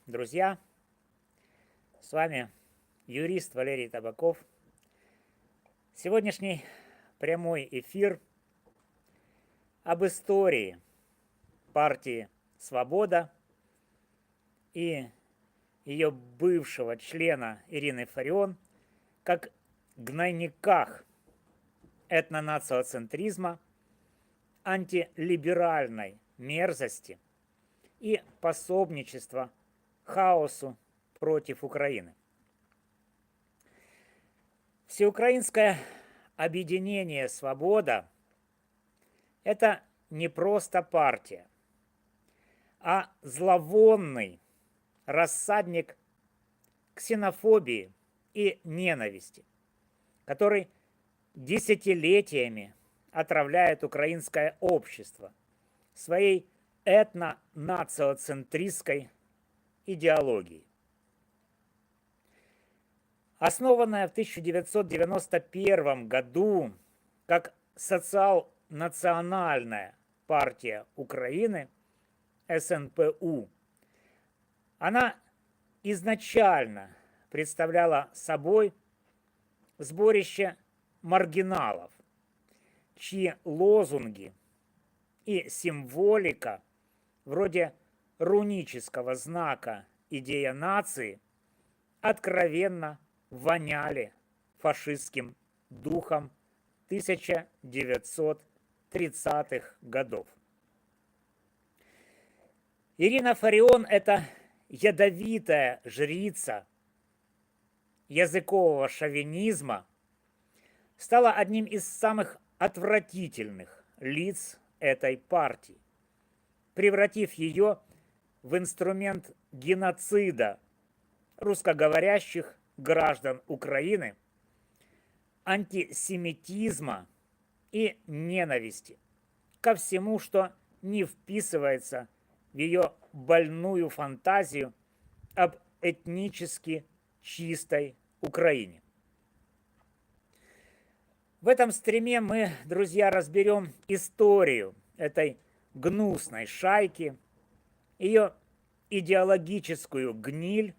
Друзья, с вами юрист Валерий Табаков. Сегодняшний прямой эфир об истории партии «Свобода» и ее бывшего члена Ирины Фарион как гнойниках этнонациоцентризма, антилиберальной мерзости и пособничества хаосу против Украины. Всеукраинское объединение «Свобода» – это не просто партия, а зловонный рассадник ксенофобии и ненависти, который десятилетиями отравляет украинское общество своей этно-нациоцентристской идеологией. Основанная в 1991 году как социал-национальная партия Украины, СНПУ, она изначально представляла собой сборище маргиналов, чьи лозунги и символика вроде рунического знака «Идея нации» откровенно воняли фашистским духом 1930-х годов. Ирина Фарион – это ядовитая жрица языкового шовинизма, стала одним из самых отвратительных лиц этой партии, превратив ее в инструмент геноцида русскоговорящих граждан Украины, антисемитизма и ненависти ко всему, что не вписывается в ее больную фантазию об этнически чистой Украине. В этом стриме мы, друзья, разберем историю этой гнусной шайки, ее идеологическую гниль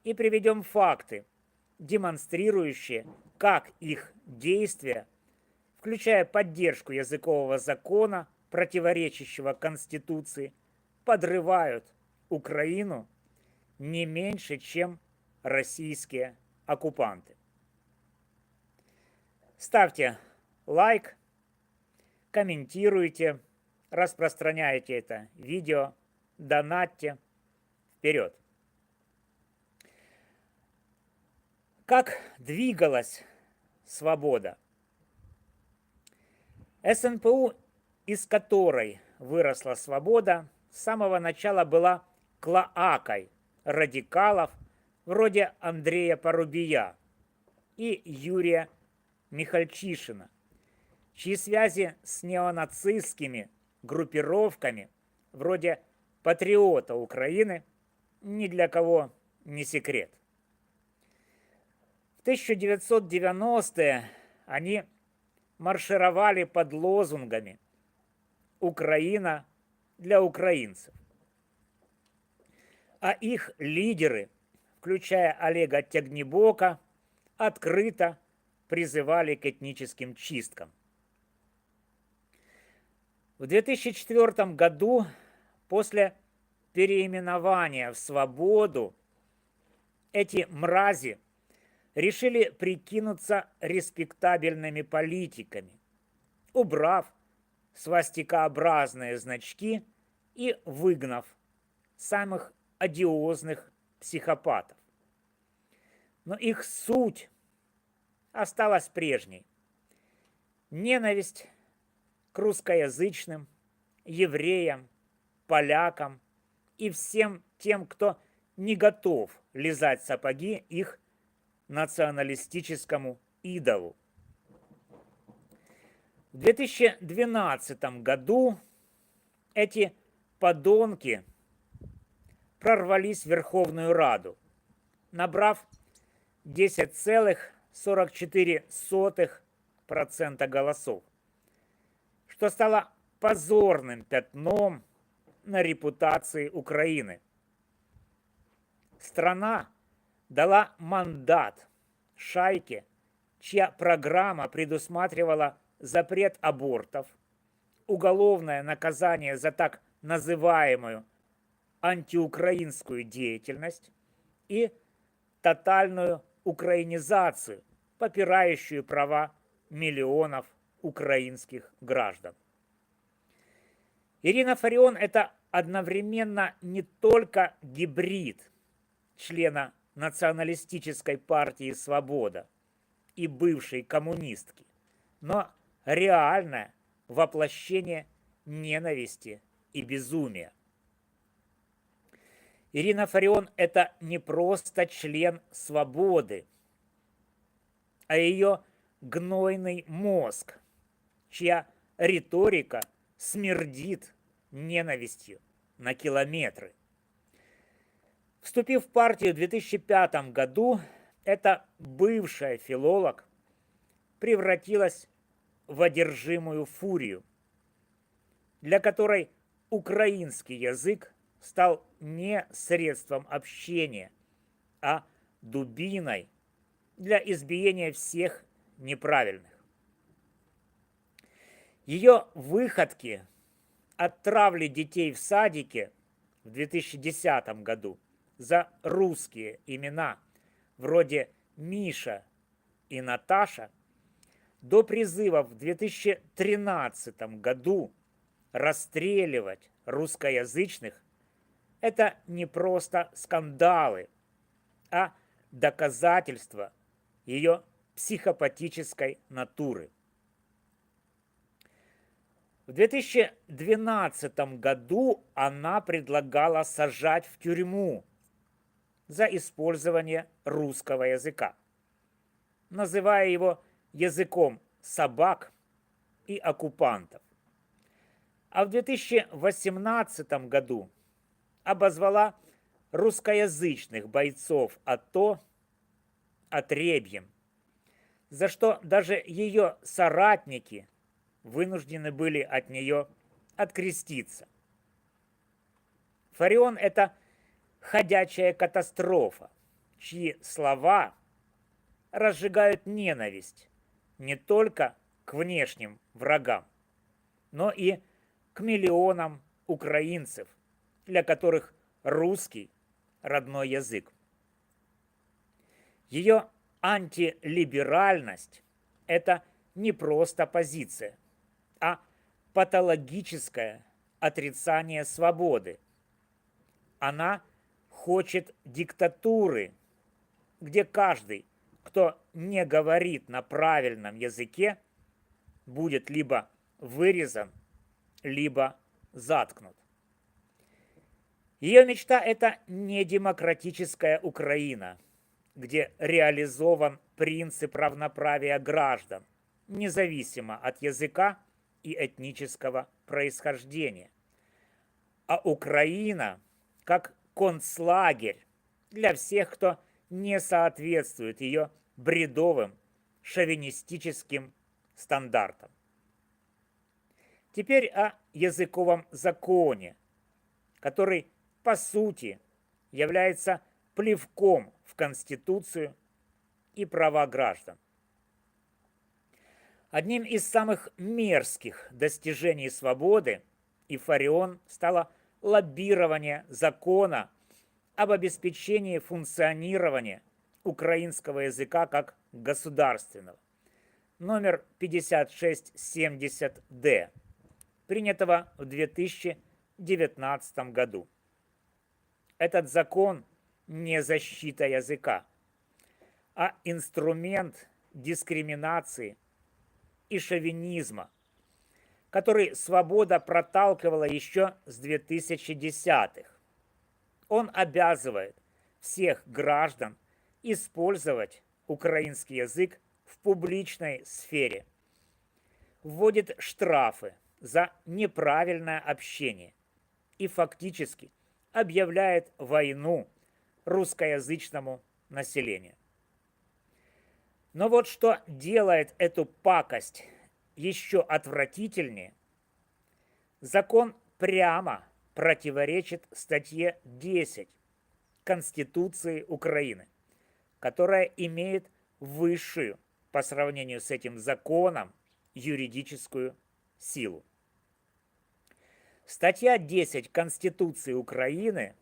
и приведем факты, демонстрирующие, как их действия, включая поддержку языкового закона, противоречащего Конституции, подрывают Украину не меньше, чем российские оккупанты. Ставьте лайк, комментируйте, распространяйте это видео, донатьте. Вперед! Как двигалась свобода? СНПУ, из которой выросла свобода, с самого начала была клоакой радикалов вроде Андрея Порубия и Юрия Михальчишина, чьи связи с неонацистскими группировками вроде «Патриота Украины» ни для кого не секрет. В 1990-е они маршировали под лозунгами «Украина для украинцев». А их лидеры, включая Олега Тягнебока, открыто призывали к этническим чисткам. В 2004 году, после переименования в «Свободу», эти мрази решили прикинуться респектабельными политиками, убрав свастикообразные значки и выгнав самых одиозных психопатов. Но их суть осталась прежней. Ненависть к русскоязычным, евреям, полякам и всем тем, кто не готов лизать сапоги их националистическому идолу. В 2012 году эти подонки прорвались в Верховную Раду, набрав 10,44% голосов, что стало позорным пятном на репутации Украины страна дала мандат шайке, чья программа предусматривала запрет абортов, уголовное наказание за так называемую антиукраинскую деятельность и тотальную украинизацию, попирающую права миллионов украинских граждан. Ирина Фарион – это одновременно не только гибрид члена националистической партии «Свобода» и бывшей коммунистки, но реальное воплощение ненависти и безумия. Ирина Фарион – это не просто член «Свободы», а ее гнойный мозг, чья риторика смердит ненавистью на километры. Вступив в партию в 2005 году, эта бывшая филолог превратилась в одержимую фурию, для которой украинский язык стал не средством общения, а дубиной для избиения всех неправильных. Ее выходки от травли детей в садике в 2010 году за русские имена вроде Миша и Наташа до призыва в 2013 году расстреливать русскоязычных – это не просто скандалы, а доказательство ее психопатической натуры. В 2012 году она предлагала сажать в тюрьму за использование русского языка, называя его языком собак и оккупантов. А в 2018 году обозвала русскоязычных бойцов АТО отребьем, за что даже ее соратники вынуждены были от нее откреститься. Фарион – это ходячая катастрофа, чьи слова разжигают ненависть не только к внешним врагам, но и к миллионам украинцев, для которых русский – родной язык. Ее антилиберальность – это не просто позиция, а патологическое отрицание свободы. Она хочет диктатуры, где каждый, кто не говорит на правильном языке, будет либо вырезан, либо заткнут. Ее мечта – это не демократическая Украина, где реализован принцип равноправия граждан, независимо от языка и этнического происхождения, а Украина как концлагерь для всех, кто не соответствует ее бредовым шовинистическим стандартам. Теперь о языковом законе, который, по сути, является плевком в Конституцию и права граждан. Одним из самых мерзких достижений свободы и Фарион стало лоббирование закона об обеспечении функционирования украинского языка как государственного, номер 5670-Д, принятого в 2019 году. Этот закон не защита языка, а инструмент дискриминации и шовинизма, который свобода проталкивала еще с 2010-х. Он обязывает всех граждан использовать украинский язык в публичной сфере, вводит штрафы за неправильное общение и фактически объявляет войну русскоязычному населению. Но вот что делает эту пакость еще отвратительнее. Закон прямо противоречит статье 10 Конституции Украины, которая имеет высшую по сравнению с этим законом юридическую силу. Статья 10 Конституции Украины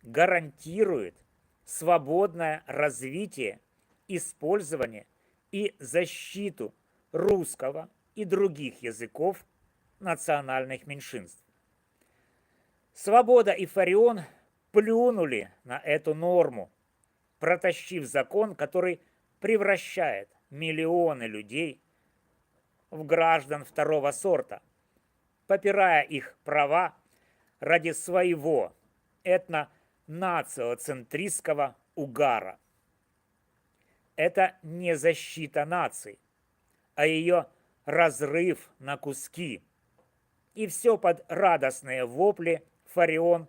гарантирует свободное развитие, использование и защиту русского и других языков национальных меньшинств. Свобода и Фарион плюнули на эту норму, протащив закон, который превращает миллионы людей в граждан второго сорта, попирая их права ради своего этно-нациоцентристского угара. Это не защита наций, а ее разрыв на куски. И все под радостные вопли Фарион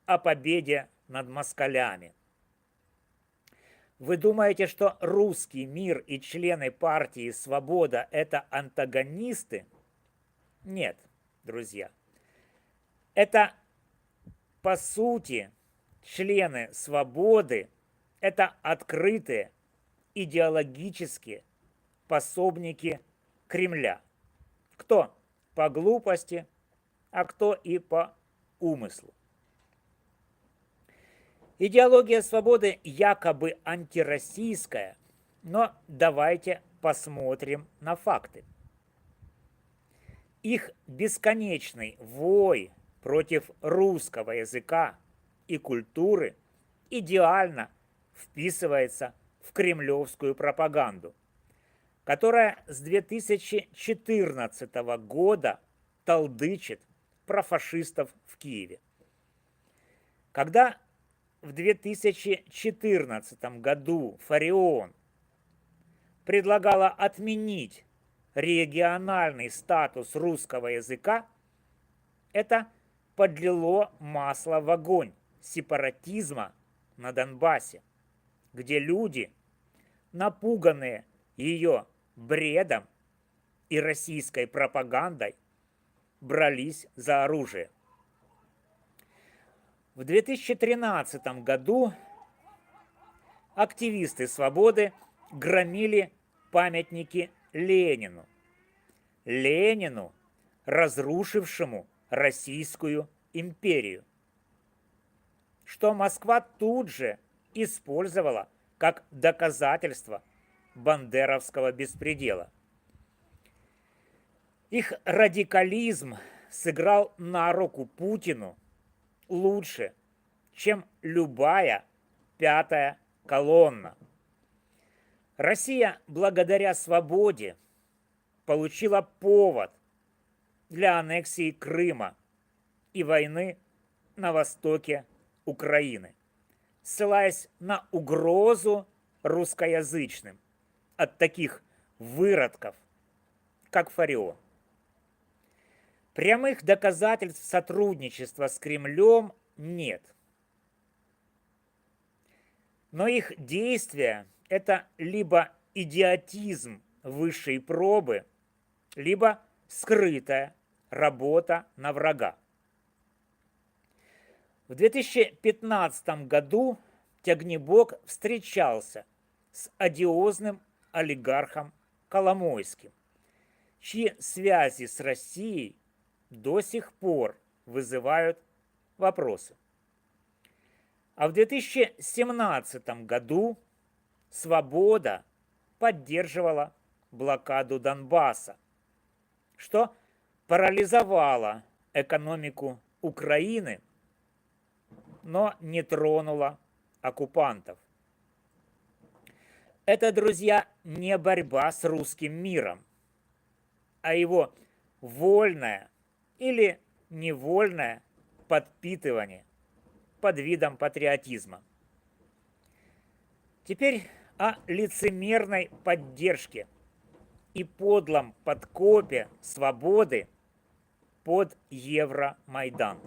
о победе над москалями. Вы думаете, что русский мир и члены партии «Свобода» – это антагонисты? Нет, друзья. Это, по сути, члены «Свободы» – это открытые идеологические пособники Кремля. Кто по глупости, а кто и по умыслу. Идеология свободы якобы антироссийская, но давайте посмотрим на факты. Их бесконечный вой против русского языка и культуры идеально вписывается в кремлевскую пропаганду, которая с 2014 года толдычит про фашистов в Киеве. Когда в 2014 году Фарион предлагала отменить региональный статус русского языка, это подлило масло в огонь сепаратизма на Донбассе, где люди, напуганные ее бредом и российской пропагандой, брались за оружие. В 2013 году активисты «Свободы» громили памятники Ленину. Ленину, разрушившему Российскую империю, что Москва тут же использовала как доказательство бандеровского беспредела. Их радикализм сыграл на руку Путину лучше, чем любая пятая колонна. Россия, благодаря «Свободе», получила повод для аннексии Крыма и войны на востоке Украины, ссылаясь на угрозу русскоязычным от таких выродков, как Фарион. Прямых доказательств сотрудничества с Кремлем нет. Но их действия – это либо идиотизм высшей пробы, либо скрытая работа на врага. В 2015 году Тягнебок встречался с одиозным олигархом Коломойским, чьи связи с Россией до сих пор вызывают вопросы. А в 2017 году «Свобода» поддерживала блокаду Донбасса, что парализовало экономику Украины, но не тронуло оккупантов. Это, друзья, не борьба с русским миром, а его вольное или невольное подпитывание под видом патриотизма. Теперь о лицемерной поддержке и подлом подкопе «Свободы» под Евромайдан.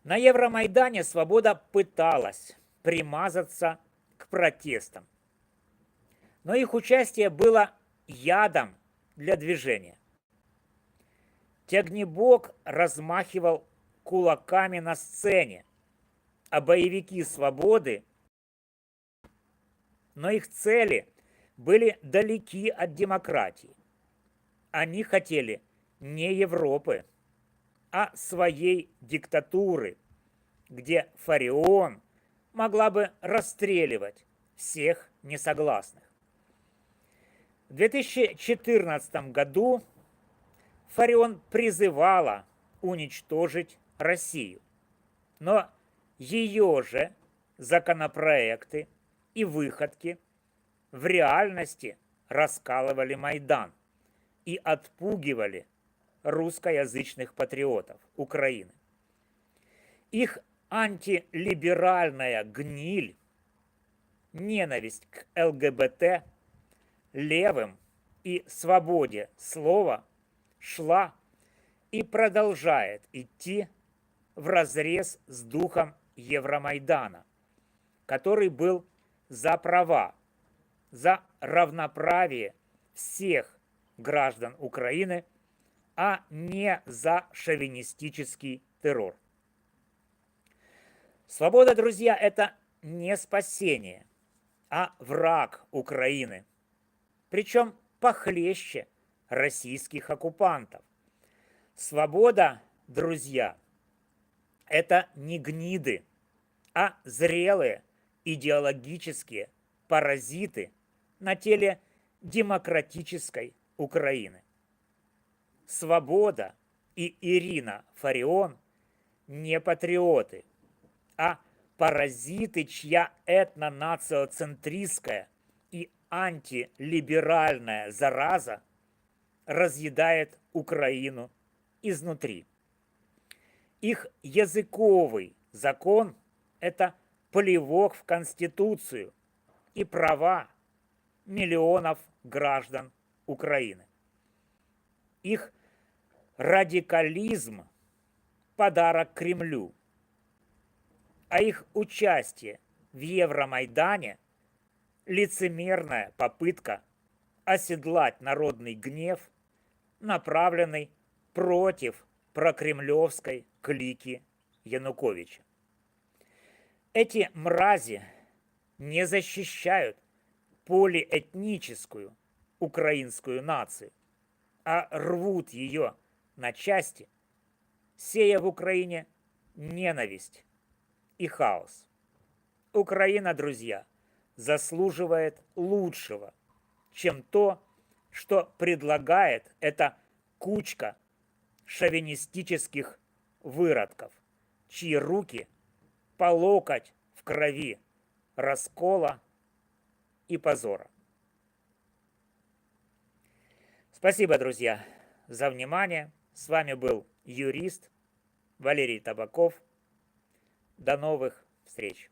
На Евромайдане «Свобода» пыталась примазаться к протестам, но их участие было ядом для движения. Тягнебок размахивал кулаками на сцене, а боевики свободы, но их цели были далеки от демократии. Они хотели не Европы, а своей диктатуры, где Фарион могла бы расстреливать всех несогласных. В 2014 году Фарион призывала уничтожить Россию, но ее же законопроекты и выходки в реальности раскалывали Майдан и отпугивали русскоязычных патриотов Украины. Их антилиберальная гниль, ненависть к ЛГБТ, левым и свободе слова шла и продолжает идти вразрез с духом Евромайдана, который был за права, за равноправие всех граждан Украины, а не за шовинистический террор. Свобода, друзья, это не спасение, а враг Украины, причем похлеще российских оккупантов. Свобода, друзья, это не гниды, а зрелые идеологические паразиты на теле демократической Украины. Свобода и Ирина Фарион не патриоты, а паразиты, чья этно-нациоцентристская и антилиберальная зараза разъедает Украину изнутри. Их языковый закон – это плевок в Конституцию и права миллионов граждан Украины. Их радикализм – подарок Кремлю, а их участие в Евромайдане – лицемерная попытка оседлать народный гнев, направленный против прокремлевской клики Януковича. Эти мрази не защищают полиэтническую украинскую нацию, а рвут ее на части, сея в Украине ненависть и хаос. Украина, друзья, заслуживает лучшего, чем то, что предлагает эта кучка шовинистических выродков, чьи руки по локоть в крови раскола и позора. Спасибо, друзья, за внимание. С вами был юрист Валерий Табаков. До новых встреч!